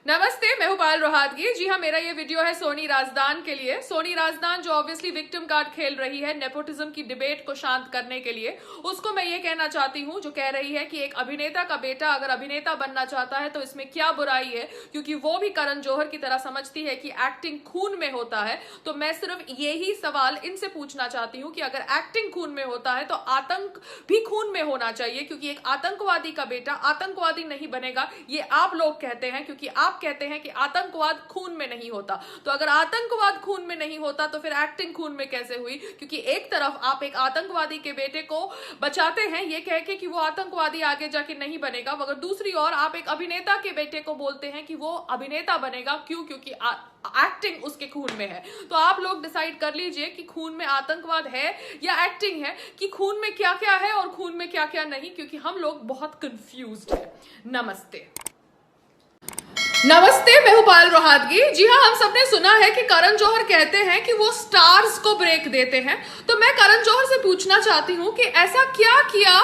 नमस्ते, मैं हूं पायल रोहातगी। जी हाँ, मेरा ये वीडियो है सोनी राजदान के लिए। सोनी राजदान जो ऑब्वियसली विक्टिम कार्ड खेल रही है नेपोटिज्म की डिबेट को शांत करने के लिए, उसको मैं ये कहना चाहती हूँ जो कह रही है कि एक अभिनेता का बेटा अगर अभिनेता बनना चाहता है तो इसमें क्या बुराई है, क्योंकि वो भी करण जौहर की तरह समझती है कि एक्टिंग खून में होता है। तो मैं सिर्फ यही सवाल इनसे पूछना चाहती हूँ कि अगर एक्टिंग खून में होता है तो आतंक भी खून में होना चाहिए, क्योंकि एक आतंकवादी का बेटा आतंकवादी नहीं बनेगा, ये आप लोग कहते हैं, क्योंकि आप कहते हैं कि आतंकवाद खून में नहीं होता। तो अगर आतंकवाद खून में नहीं होता तो फिर एक्टिंग खून में कैसे हुई? क्योंकि एक तरफ आप एक आतंकवादी के बेटे को बचाते हैं ये कह के कि वो आतंकवादी आगे जाके नहीं बनेगा, मगर दूसरी ओर आप एक अभिनेता के बेटे को बोलते हैं कि वो अभिनेता बनेगा। क्यों? क्योंकि एक्टिंग उसके खून में है। तो आप लोग डिसाइड कर लीजिए कि खून में आतंकवाद है या एक्टिंग है, कि खून में क्या क्या है और खून में क्या क्या नहीं, क्योंकि हम लोग बहुत कंफ्यूज्ड हैं। नमस्ते। नमस्ते, मैं हूं पायल रोहातगी। जी हाँ, हम सबने सुना है कि करण जौहर कहते हैं कि वो स्टार्स को ब्रेक देते हैं। तो मैं करण जौहर से पूछना चाहती हूं कि ऐसा क्या किया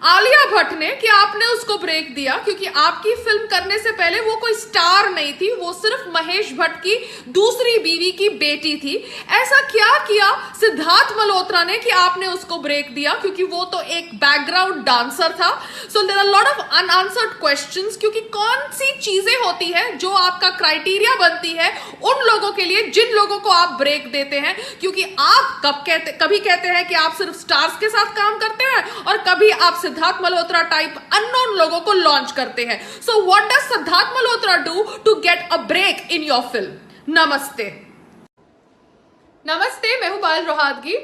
आलिया भट्ट ने कि आपने उसको ब्रेक दिया? क्योंकि आपकी फिल्म करने से पहले वो कोई स्टार नहीं थी, वो सिर्फ महेश भट्ट की दूसरी बीवी की बेटी थी। ऐसा क्या किया सिद्धार्थ मल्होत्रा ने कि आपने उसको ब्रेक दिया? क्योंकि वो तो एक बैकग्राउंड डांसर था। So there are lot of unanswered questions, क्योंकि कौन सी चीजें होती है जो आपका क्राइटेरिया बनती है उन लोगों के लिए जिन लोगों को आप ब्रेक देते हैं? क्योंकि आप कभी कहते हैं कि आप सिर्फ स्टार्स के साथ काम करते हैं और कभी आप सिद्धार्थ मल्होत्रा टाइप अननोन लोगों को लॉन्च करते हैं। So what does Siddharth Malhotra do to get a break in your film? नमस्ते। नमस्ते, मैं हूं पायल रोहातगी।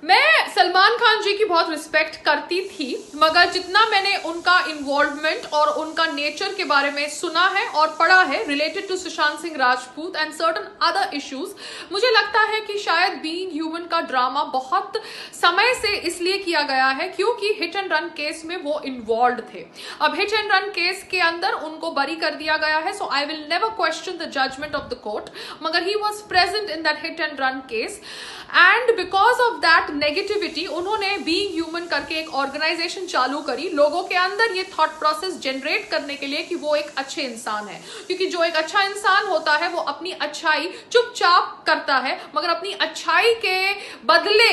मैं सलमान खान जी की बहुत रिस्पेक्ट करती थी, मगर जितना मैंने उनका इन्वॉल्वमेंट और उनका नेचर के बारे में सुना है और पढ़ा है related to Sushant Singh Rajput and certain other issues, मुझे लगता है कि शायद बीइंग ह्यूमन का ड्रामा बहुत समय से इसलिए किया गया है क्योंकि हिट एंड रन केस में वो इन्वॉल्व थे। अब हिट एंड रन केस के अंदर उनको बरी कर दिया गया है, so I will never question the judgment of the court, मगर he was present in that hit and run case and because of that negativity उन्होंने बीइंग ह्यूमन करके एक ऑर्गेनाइजेशन चालू करी लोगों के अंदर ये थॉट प्रोसेस जनरेट करने के लिए कि वो एक अच्छे इंसान है। क्योंकि जो एक अच्छा इंसान होता है वो अपनी अच्छाई चुपचाप करता है, मगर अपनी अच्छाई के बदले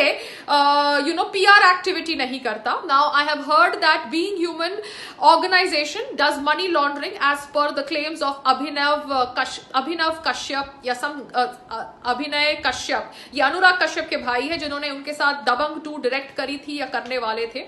पीआर एक्टिविटी नहीं करता। Now I have heard that Being Human organisation does money laundering as per the claims of Abhinav Kashyap या अभिनय कश्यप, ये अनुराग कश्यप के भाई है जिन्होंने उनके साथ दबंग 2 डायरेक्ट करी थी या करने वाले थे।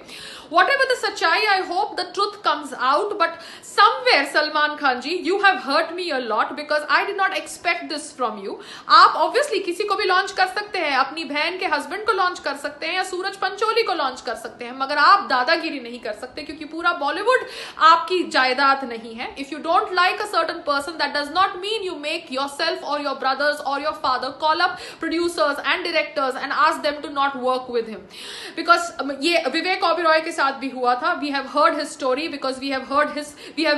Whatever the सच्चाई, I hope the truth comes out, but somewhere Salman Khan ji, you have hurt me a lot because I did not expect this from you. आप obviously किसी को भी लॉन्च कर सकते हैं, अपनी बहन के हस्बैंड को लॉन्च कर सकते हैं या सूरज पंचोली को लॉन्च कर सकते हैं, मगर आप दादागिरी नहीं कर सकते क्योंकि पूरा बॉलीवुड आपकी जायदाद नहीं है। If you don't like a certain person, that does not mean you make yourself or your brothers or your father call up producers and directors and ask them to not work with him, because ये विवेक ओबेरॉय के साथ भी हुआ था। We have heard his story because we have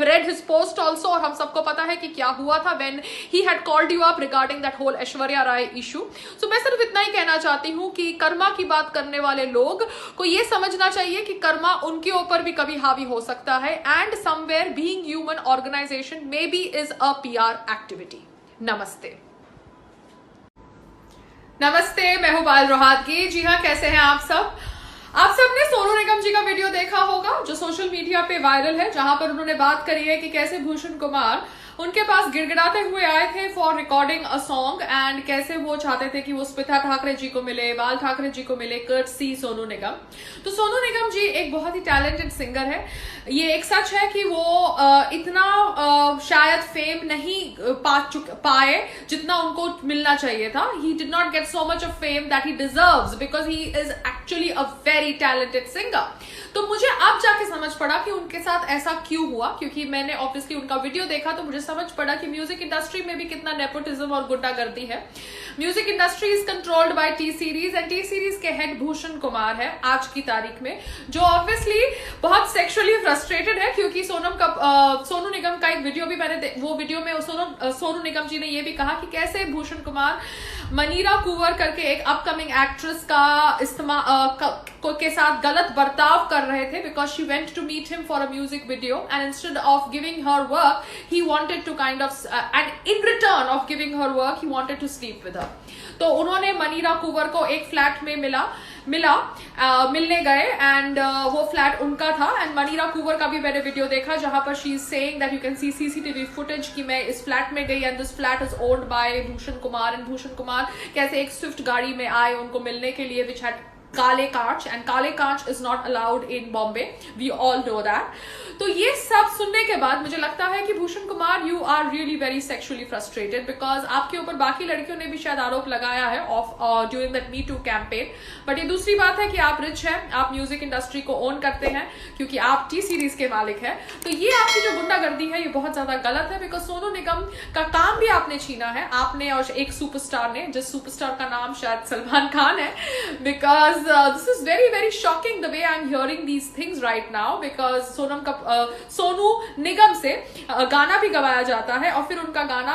read his post also, और हम सबको पता है कि क्या हुआ था when he had called you up regarding that whole Aishwarya Rai issue. So मैं सिर्फ इतना ही कहना चाहती हूँ कि कर्मा की बात करने वाले लोग को ये समझना चाहिए कि कर्मा उनके ऊपर भी कभी हावी हो सकता है, and somewhere being human organization maybe is a PR activity. नमस्ते। नमस्ते, मैं हूं पायल रोहातगी। जी हाँ, कैसे हैं आप सब? आप सबने सोनू निगम जी का वीडियो देखा होगा जो सोशल मीडिया पे वायरल है, जहां पर उन्होंने बात करी है कि कैसे भूषण कुमार उनके पास गिड़गिड़ाते हुए आए थे for recording a song, and कैसे वो चाहते थे कि वो स्मिता ठाकरे जी को मिले, बाल ठाकरे जी को मिले, कर्टसी सोनू निगम। तो सोनू निगम जी एक बहुत ही टैलेंटेड सिंगर है। ये एक सच है कि वो इतना शायद फेम नहीं पाए जितना उनको मिलना चाहिए था। He did not get so much of fame that he deserves because he is actually a very talented singer. तो मुझे अब जाके समझ पड़ा कि उनके साथ ऐसा क्यों हुआ, क्योंकि मैंने ऑब्वियसली उनका वीडियो देखा तो मुझे समझ पड़ा कि म्यूजिक इंडस्ट्री में भी कितना नेपोटिज्म और गुंडागर्दी है। Music industry is controlled by T series and T series के हेड भूषण कुमार है आज की तारीख में, जो ऑब्वियसली बहुत सेक्सुअली फ्रस्ट्रेटेड है। क्योंकि सोनू निगम का एक वीडियो भी मैंने वो वीडियो में सोनू निगम जी ने ये भी कहा कि कैसे भूषण कुमार मनीरा कुंवर करके एक अपकमिंग एक्ट्रेस का को के साथ गलत बर्ताव कर रहे थे because she went to meet him for a music video and instead of giving her work he wanted to kind of and in return of giving her work he wanted to sleep with her. तो उन्होंने मनीरा कुंवर को एक flat में मिलने गए and वो flat उनका था एंड मनीरा कुंवर का भी मैंने वीडियो देखा जहां पर she is saying that you can see CCTV footage कि मैं इस फ्लैट में गई and this flat is owned by Bhushan Kumar and Bhushan Kumar कैसे एक स्विफ्ट गाड़ी में आए उनको मिलने के लिए विच हैड काले कांच एंड काले कांच is not allowed in Bombay, we all know that. तो ये सब सुनने के बाद मुझे लगता है कि Bhushan Kumar you are really very sexually frustrated because आपके ऊपर बाकी लड़कियों ने भी शायद आरोप लगाया है of during that me too campaign. But ये दूसरी बात है कि आप रिच हैं, आप म्यूजिक इंडस्ट्री को ओन करते हैं क्योंकि आप टी सीरीज के मालिक हैं। तो ये आपकी जो गुंडागर्दी है ये बहुत ज्यादा गलत है बिकॉज सोनू निगम का काम भी आपने छीना है, आपने और एक सुपरस्टार ने, जिस सुपरस्टार का नाम शायद सलमान खान है। Because this is very very shocking the way I'm hearing these things right now because Sonu Nigam से गाना भी गवाया जाता है और फिर उनका गाना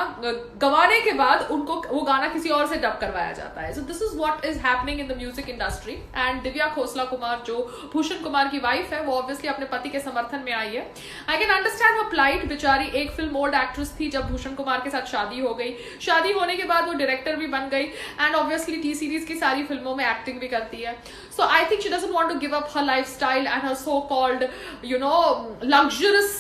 गवाने के बाद उनको वो गाना किसी और से डब करवाया जाता है। So this is what is happening in the music industry and Divya Khosla Kumar जो भूषण कुमार की वाइफ है वो ऑब्वियसली अपने पति के समर्थन में आई है। I can understand her plight, बेचारी एक फिल्म ओल्ड एक्ट्रेस थी जब भूषण कुमार के साथ शादी हो गई, शादी होने के बाद वो डायरेक्टर भी बन गई एंड ऑब्वियसली टी सीरीज की सारी फिल्मों में एक्टिंग भी करती है। So I think she doesn't want to give up her lifestyle and her so-called, you know, luxurious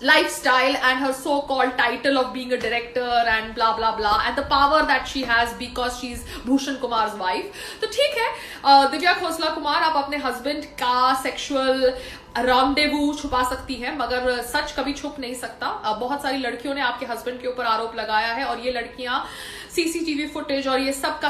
lifestyle and her so-called title of being a director and blah blah blah and the power that she has because she's Bhushan Kumar's wife. तो ठीक है दिव्या खोसला कुमार आप अपने husband का sexual rendezvous छुपा सकती है मगर सच कभी छुप नहीं सकता। बहुत सारी लड़कियों ने आपके हस्बैंड के ऊपर आरोप लगाया है और ये लड़कियां सीसीटीवी फुटेज और ये सब का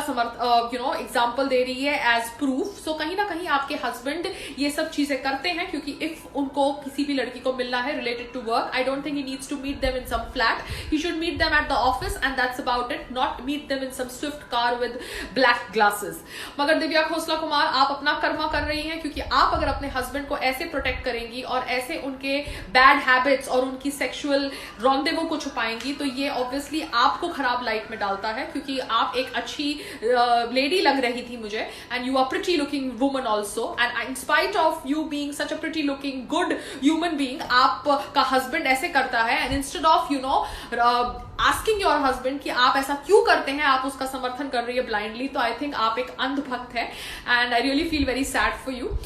एग्जाम्पल दे रही है एज प्रूफ। सो कहीं ना कहीं आपके हस्बैंड ये सब चीजें करते हैं क्योंकि इफ उनको किसी भी लड़की को मिलना है related to work, I don't think he needs to meet them in some flat, he should meet them at the office and that's about it, not meet them in some Swift car with black glasses. मगर दिव्या खोसला कुमार आप अपना कर्मा कर रही हैं क्योंकि आप अगर अपने हस्बैंड को ऐसे प्रोटेक्ट करेंगी और ऐसे उनके बैड हैबिट्स और उनकी सेक्सुअल रॉन्डेवो को छुपाएंगी तो ये ऑब्वियसली आपको खराब लाइट में डालता है क्योंकि आप एक अच्छी लेडी लग रही थी मुझे and you are pretty looking woman also and in spite of you being such a pretty looking good human being आपका हस्बैंड ऐसे करता है and instead of you know asking your husband कि आप ऐसा क्यों करते हैं, आप उसका समर्थन कर रही है ब्लाइंडली। तो आई थिंक आप एक अंधभक्त है and I really feel very sad for you.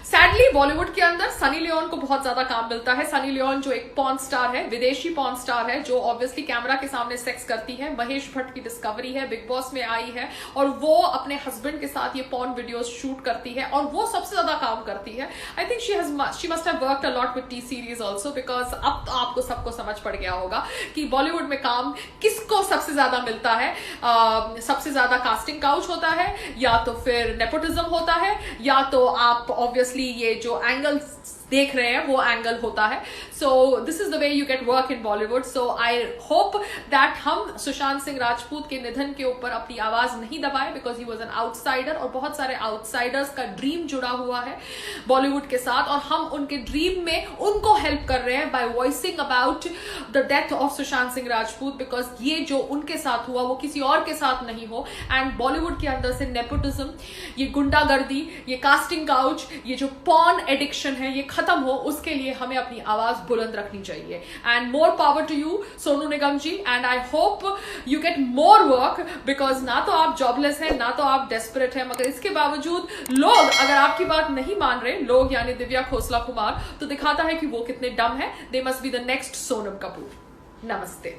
Sadly Bollywood के अंदर सनी लियोन को बहुत ज्यादा काम मिलता है। सनी लियोन जो एक पॉर्न स्टार है, विदेशी पॉर्न स्टार है जो ऑब्वियसली कैमरा के सामने सेक्स करती है, महेश भट्ट की डिस्कवरी है, बिग बॉस में आई है और वो अपने हस्बैंड के साथ ये पॉर्न वीडियोस शूट करती है और वो सबसे ज्यादा काम करती है। I think she must have worked a lot with T series also because अब तो आपको सबको समझ पड़ गया होगा कि बॉलीवुड में काम किसको सबसे ज्यादा मिलता है। सबसे ज्यादा कास्टिंग काउच होता है या तो फिर नेपोटिज्म होता है या तो आप ऑब्वियसली ये जो एंगल देख रहे हैं वो एंगल होता है। So this is the way you get work in Bollywood. So I hope that हम सुशांत सिंह राजपूत के निधन के ऊपर अपनी आवाज नहीं दबाए because he was an outsider और बहुत सारे आउटसाइडर्स का ड्रीम जुड़ा हुआ है बॉलीवुड के साथ और हम उनके ड्रीम में उनको हेल्प कर रहे हैं by voicing about the death of Sushant Singh Rajput because ये जो उनके साथ हुआ वो किसी और के साथ नहीं हो एंड बॉलीवुड के अंदर से नेपोटिज्म, ये गुंडागर्दी, ये कास्टिंग काउच, ये जो पॉर्न एडिक्शन है ये खत्म हो, उसके लिए हमें अपनी आवाज बुलंद रखनी चाहिए। And more power to you Sonu Nigam ji and I hope you get more work because ना तो आप जॉबलेस हैं ना तो आप डेस्परेट हैं मगर इसके बावजूद लोग अगर आपकी बात नहीं मान रहे, लोग यानी दिव्या खोसला कुमार, तो दिखाता है कि वो कितने डम है। They must be the next Sonam Kapoor. नमस्ते।